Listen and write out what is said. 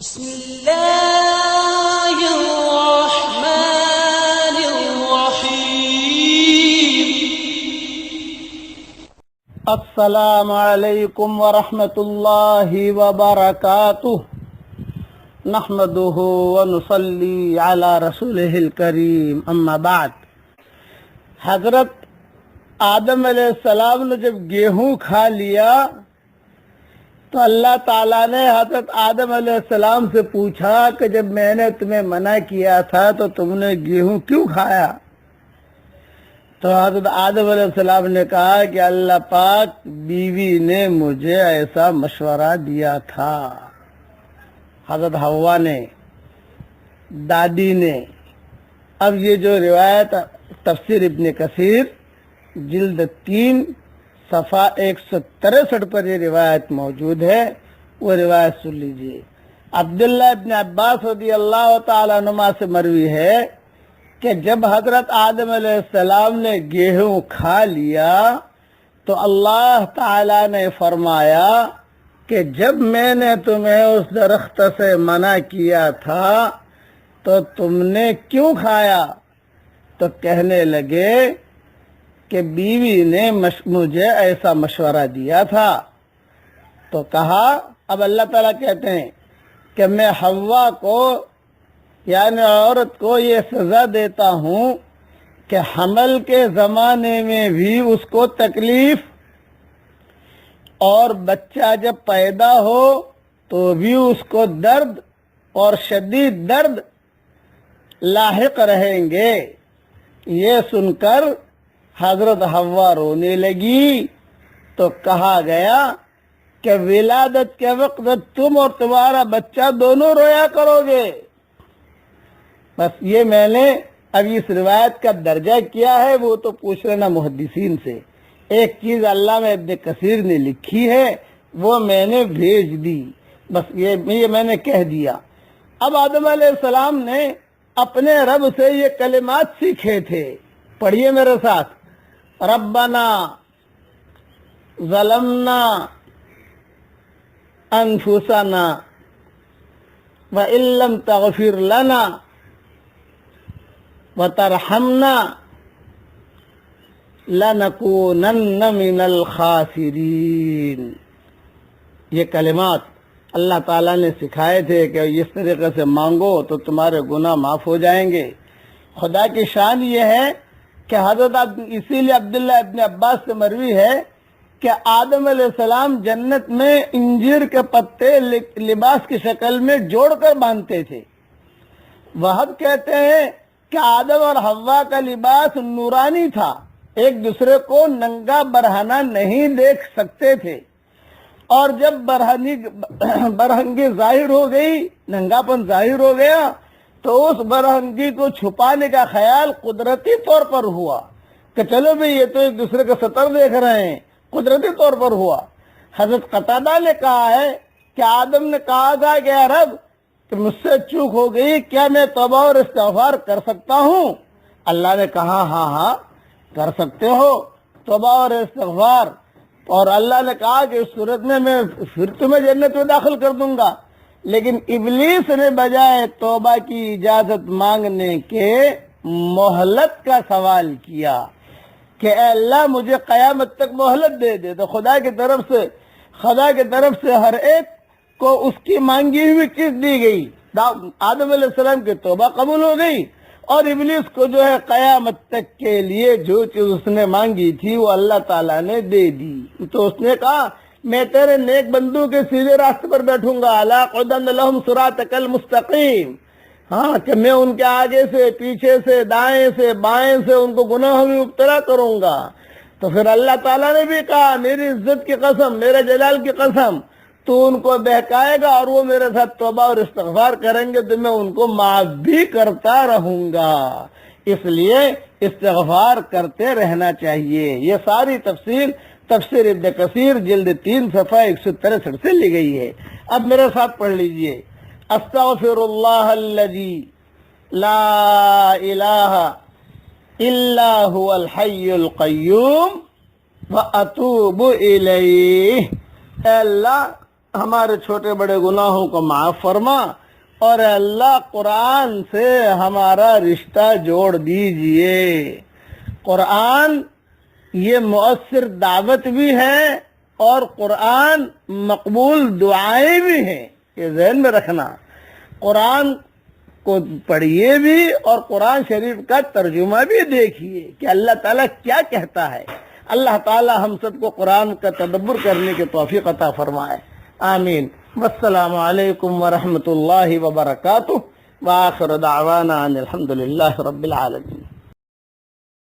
بسم الله الرحمن الرحيم. السلام علیکم ورحمۃ اللہ وبرکاتہ. نحمده ونصلی علی رسولہ الکریم. اما بعد. حضرت آدم علیہ السلام نے جب گیہوں کھا لیا تو اللہ تعالیٰ نے حضرت آدم علیہ السلام سے پوچھا کہ جب میں نے تمہیں منع کیا تھا تو تم نے گیہوں کیوں کھایا؟ تو حضرت آدم علیہ السلام نے کہا کہ اللہ پاک بیوی نے مجھے ایسا مشورہ دیا تھا. حضرت حوا نے، دادی نے. اب یہ جو روایت تفسیر ابن کثیر جلد 3 صفحہ 163 پر یہ روایت موجود ہے، وہ روایت سن لیجیے. عبداللہ ابن عباس رضی اللہ تعالیٰ عنہما سے مروی ہے کہ جب حضرت آدم علیہ السلام نے گیہوں کھا لیا تو اللہ تعالیٰ نے فرمایا کہ جب میں نے تمہیں اس درخت سے منع کیا تھا تو تم نے کیوں کھایا؟ تو کہنے لگے کہ بیوی نے مجھے ایسا مشورہ دیا تھا. تو کہا، اب اللہ تعالیٰ کہتے ہیں کہ میں حوا کو یعنی عورت کو یہ سزا دیتا ہوں کہ حمل کے زمانے میں بھی اس کو تکلیف اور بچہ جب پیدا ہو تو بھی اس کو درد اور شدید درد لاحق رہیں گے. یہ سن کر حضرت حوا رونے لگی تو کہا گیا کہ ولادت کے وقت تم اور تمہارا بچہ دونوں رویا کرو گے. بس یہ میں نے اب اس روایت کا درجہ کیا ہے وہ تو پوچھ لینا محدثین سے. ایک چیز علامہ ابن کثیر نے لکھی ہے وہ میں نے بھیج دی، بس یہ میں نے کہہ دیا. اب آدم علیہ السلام نے اپنے رب سے یہ کلمات سیکھے تھے، پڑھیے میرے ساتھ. ربنا ظلمنا انفسنا وان لم تغفر لنا وترحمنا لنکونن من الخاسرین. یہ کلمات اللہ تعالیٰ نے سکھائے تھے کہ اس طریقے سے مانگو تو تمہارے گناہ معاف ہو جائیں گے. خدا کی شان یہ ہے کہ حضرت اسی لیے عبداللہ ابن عباس سے مروی ہے کہ آدم علیہ السلام جنت میں انجیر کے پتے لباس کی شکل میں جوڑ کر باندھتے تھے. وہب کہتے ہیں کہ آدم اور حوا کا لباس نورانی تھا، ایک دوسرے کو ننگا برہنہ نہیں دیکھ سکتے تھے، اور جب برہنگی ظاہر ہو گئی، ننگا پن ظاہر ہو گیا تو اس برہنگی کو چھپانے کا خیال قدرتی طور پر ہوا کہ چلو بھئی یہ تو ایک دوسرے کا سطر دیکھ رہے ہیں، قدرتی طور پر ہوا. حضرت قتادہ نے کہا ہے کہ آدم نے کہا تھا کہ اے رب کہ مجھ سے چوک ہو گئی، کیا میں توبہ اور استغفار کر سکتا ہوں؟ اللہ نے کہا ہاں کر سکتے ہو توبہ اور استغفار. اور اللہ نے کہا کہ اس صورت میں پھر تمہیں جنت میں داخل کر دوں گا. لیکن ابلیس نے بجائے توبہ کی اجازت مانگنے کے مہلت کا سوال کیا کہ اے اللہ مجھے قیامت تک مہلت دے دے. تو خدا کی طرف سے ہر ایک کو اس کی مانگی ہوئی چیز دی گئی. آدم علیہ السلام کی توبہ قبول ہو گئی اور ابلیس کو جو ہے قیامت تک کے لیے جو چیز اس نے مانگی تھی وہ اللہ تعالیٰ نے دے دی. تو اس نے کہا میں تیرے نیک بندوں کے سیدھے راستے پر بیٹھوں گا، الا قعدن لہم صراطک المستقیم. ہاں کہ میں ان کے آگے سے، پیچھے سے، دائیں سے، بائیں سے ان کو گناہوں میں مبتلا کروں گا. تو پھر اللہ تعالیٰ نے بھی کہا میری عزت کی قسم، میرے جلال کی قسم، تو ان کو بہکائے گا اور وہ میرے ساتھ توبہ اور استغفار کریں گے تو میں ان کو معاف بھی کرتا رہوں گا. اس لیے استغفار کرتے رہنا چاہیے. یہ ساری تفسیر ابن کثیر جلد 3 صفحہ 163 سے لی گئی ہے. اب میرے ساتھ پڑھ لیجئے. استغفر اللہ الذی لا الہ الا هو الحی القیوم واتوب الیہ. اے اللہ ہمارے چھوٹے بڑے گناہوں کو معاف فرما، اور اے اللہ قرآن سے ہمارا رشتہ جوڑ دیجئے۔ قرآن یہ مؤثر دعوت بھی ہے اور قرآن مقبول دعائیں بھی ہیں، یہ ذہن میں رکھنا۔ قرآن کو پڑھیے بھی اور قرآن شریف کا ترجمہ بھی دیکھیے کہ اللہ تعالیٰ کیا کہتا ہے۔ اللہ تعالیٰ ہم سب کو قرآن کا تدبر کرنے کی توفیق عطا فرمائے، آمین۔ والسلام علیکم ورحمۃ اللہ وبرکاتہ، وآخر دعوانا ان الحمد للہ رب العالمین۔